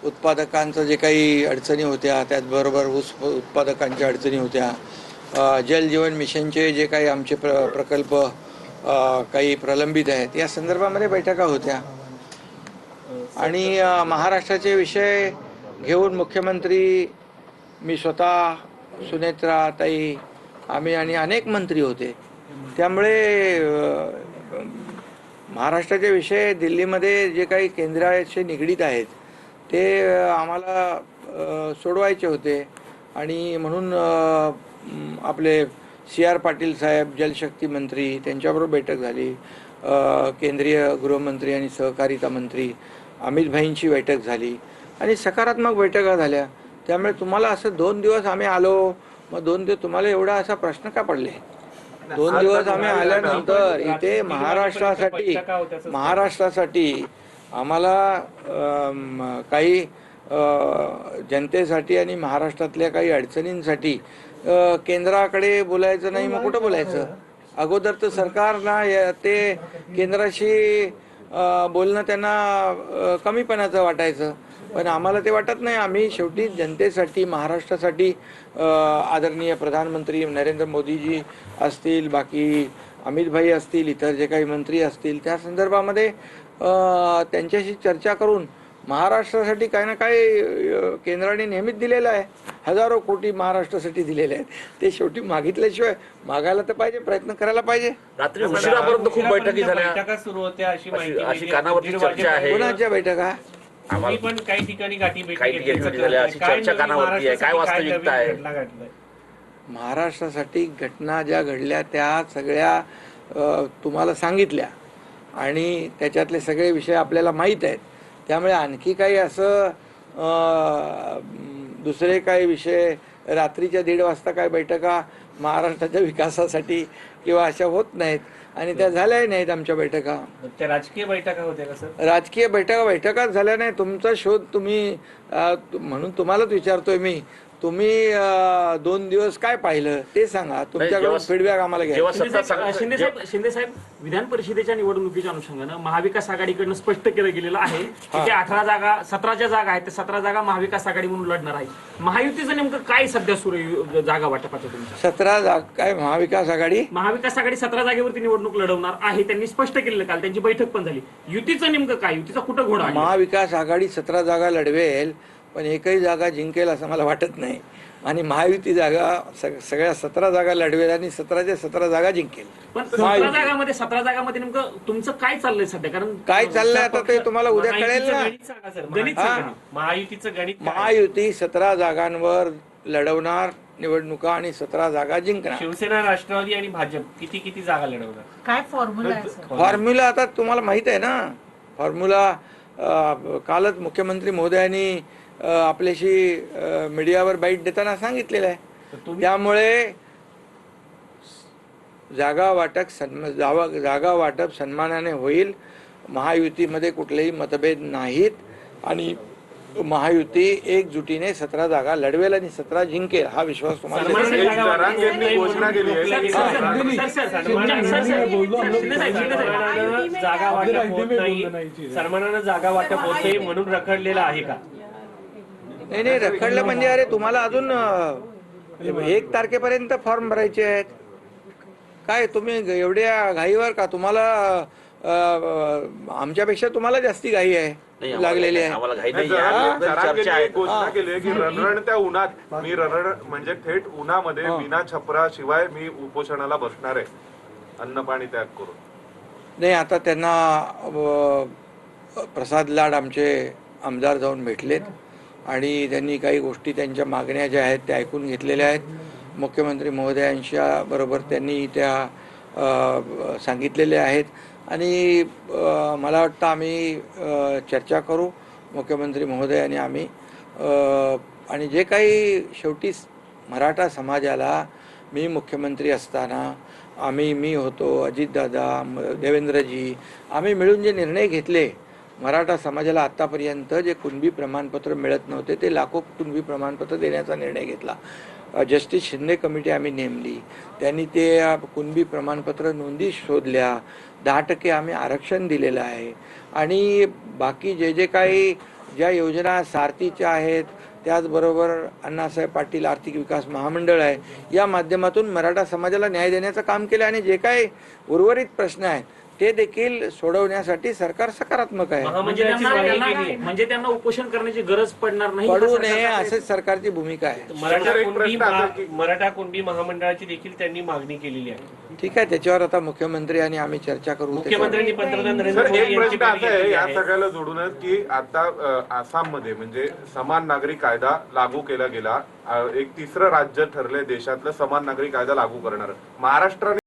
उत्पादकांचं जे काही अडचणी होत्या, त्याचबरोबर ऊस उत्पादकांच्या अडचणी होत्या, जल जीवन मिशनचे जे काही आमचे प्रकल्प काही प्रलंबित आहेत, या संदर्भामध्ये बैठका होत्या. आणि महाराष्ट्राचे विषय घेऊन मुख्यमंत्री, मी स्वतः, सुनेत्रा ताई, आम्ही आणि अनेक मंत्री होते. त्यामुळे महाराष्ट्राचे विषय दिल्लीमध्ये जे काही केंद्राशी निगडीत आहेत ते आम्हाला सोडवायचे होते. आणि म्हणून आपले CR पाटील साहेब, जलशक्ती मंत्री, त्यांच्याबरोबर बैठक झाली. केंद्रीय गृहमंत्री आणि सहकारिता मंत्री अमित भाईंची बैठक झाली आणि सकारात्मक बैठका झाल्या. त्यामुळे तुम्हाला असं 2 दिवस आम्ही आलो, मग 2 दिवस तुम्हाला एवढा असा प्रश्न का पडले? 2 दिवस आम्ही आल्यानंतर इथे महाराष्ट्रासाठी आम्हाला काही जनतेसाठी आणि महाराष्ट्रातल्या काही अडचणींसाठी केंद्राकडे बोलायचं नाही, मग कुठं बोलायचं? अगोदर तर सरकारना ते केंद्राशी बोलणं त्यांना कमीपणाचं वाटायचं, पण आम्हाला ते वाटत नाही. आम्ही शेवटी जनतेसाठी, महाराष्ट्रासाठी, आदरणीय प्रधानमंत्री नरेंद्र मोदीजी असतील, बाकी अमित भाई असतील, इतर जे काही मंत्री असतील, त्या संदर्भामध्ये त्यांच्याशी चर्चा करून महाराष्ट्रासाठी काही ना काही केंद्राने नेहमीच दिलेलं आहे. हजारो कोटी महाराष्ट्रासाठी दिलेले आहेत. ते शेवटी मागितल्याशिवाय मागायला तर पाहिजे, प्रयत्न करायला पाहिजे. रात्री उशिरापर्यंत खूप बैठकी झाल्या, सुरू होत्या अशी माहिती, अशी कानावरती चर्चा आहे. कोणाच्या बैठका? आम्ही पण काही ठिकाणी गाठी झाल्या, अशी चर्चा कानावरती आहे. काय वास्तविकता आहे? महाराष्ट्रासाठी घटना ज्या घडल्या त्या सगळ्या तुम्हाला सांगितल्या आणि त्याच्यातले सगळे विषय आपल्याला माहीत आहेत. त्यामुळे आणखी काही असं दुसरे काही विषय रात्रीच्या 1:30 वाजता काय बैठका महाराष्ट्राच्या विकासासाठी किंवा अशा होत नाहीत आणि त्या झाल्याही नाहीत आमच्या बैठका. त्या राजकीय बैठका होत्या का सर? राजकीय बैठकाच झाल्या नाही. तुमचा शोध तुम्ही म्हणून तुम्हालाच विचारतोय मी, तुम्ही 2 दिवस काय पाहिलं ते सांगा. तुमच्याकडून फीडबॅक आम्हाला घ्या. शिंदे साहेब, विधान परिषदेच्या निवडणुकीच्या अनुषंगानं महाविकास आघाडीकडनं स्पष्ट केलं गेलेलं आहे की ते 17 जागा आहेत, त्या 17 जागा महाविकास आघाडी म्हणून लढणार आहे. महायुतीचं नेमकं काय सध्या सुरू जागा वाटपाचं तुमचं? 17 जागा काय महाविकास आघाडी? महाविकास आघाडी 17 जागेवरती निवडणूक लढवणार आहे, त्यांनी स्पष्ट केलेलं. काल त्यांची बैठक पण झाली. युतीचं नेमकं काय? युतीचा कुठं घोडा? महाविकास आघाडी 17 जागा लढवेल, पण एकही जागा जिंकेल असं मला वाटत नाही. आणि महायुती जागा सगळ्या 17 जागा लढवेल आणि 17च्या 17 जागा जिंकेल. पण 17 जागामध्ये नेमकं तुमचं काय चाललंय सध्या? कारण काय चाललंय आता ते तुम्हाला उद्या कळेल ना. महायुतीचं गणित, महायुती 17 जागांवर लढवणार निवडणुका आणि 17 जागा जिंकणार. शिवसेना, राष्ट्रवादी आणि भाजप किती जागा लढवणार? काय फॉर्म्युला आहे? फॉर्म्युला आता तुम्हाला माहित आहे ना. फॉर्म्युला कालच मुख्यमंत्री महोदयांनी आपल्याशी मीडियावर बाईट देताना सांगितलेलं आहे. त्यामुळे जागा वाटप सन्मानाने होईल. महायुतीमध्ये कुठलेही मतभेद नाहीत आणि महायुती एकजुटीने 17 जागा लढवेल आणि 17 जिंकेल हा विश्वास तुम्हाला. जागा वाटप होत नाही, सन्मानानं जागा वाटप होते म्हणून रखडलेलं आहे का? नाही, रखडलं म्हणजे अरे तुम्हाला अजून 1 तारखेपर्यंत फॉर्म भरायचे आहेत. काय तुम्ही एवढ्या घाईवर का? तुम्हाला आमच्यापेक्षा तुम्हाला जास्ती घाई आहे लागलेली आहे. घोषणा केली की रणरणत्या उन्हात मी म्हणजे थेट उन्हामध्ये विना छपरा शिवाय मी उपोषणाला बसणार आहे, अन्न पाणी त्याग करून. नाही, आता त्यांना प्रसाद लाड आमचे आमदार जाऊन भेटलेत आणि त्यांनी काही गोष्टी, त्यांच्या मागण्या ज्या आहेत त्या ऐकून घेतलेल्या आहेत. मुख्यमंत्री महोदयांच्या बरोबर त्यांनी त्या सांगितलेल्या आहेत आणि मला वाटतं आम्ही चर्चा करू मुख्यमंत्री महोदय आणि आम्ही. आणि जे काही शेवटी मराठा समाजाला मी मुख्यमंत्री असताना मी होतो, अजितदादा, देवेंद्रजी, आम्ही मिळून जे निर्णय घेतले, मराठा समाजाला आत्तापर्यंत जे कुणबी प्रमाणपत्र मिळत नव्हते ते लाखो कुणबी प्रमाणपत्र देण्याचा निर्णय घेतला. जस्टिस शिंदे कमिटी आम्ही नेमली, त्यांनी ते कुणबी प्रमाणपत्र नोंदी शोधल्या. 10% आम्ही आरक्षण दिलेलं आहे आणि बाकी जे काही ज्या योजना सारथीच्या आहेत, त्याचबरोबर अण्णासाहेब पाटील आर्थिक विकास महामंडळ आहे, या माध्यमातून मराठा समाजाला न्याय देण्याचं काम केलं आणि जे काही उर्वरित प्रश्न आहेत ते देखील सोडवण्यासाठी सरकार सकारात्मक आहे. म्हणजे त्यांना उपोषण करण्याची गरज पडणार नाही, पडू नये असेच सरकारची भूमिका आहे. मराठा कुणबी महामंडळाची देखील त्यांनी मागणी केलेली आहे. ठीक आहे, त्याच्यावर आता मुख्यमंत्री आणि आम्ही चर्चा करू. मुख्यमंत्र्यांनी पंतप्रधान नरेंद्र सर, मोदी एक यांची प्रश्न भेट असा आहे घेतलेली या आहे. सगळ्याला जोडूनच की आता आसाममध्ये म्हणजे समान नागरी कायदा लागू केला गेला. एक तिसरं राज्य ठरलंय देशातलं समान नागरी कायदा लागू करणार. महाराष्ट्राने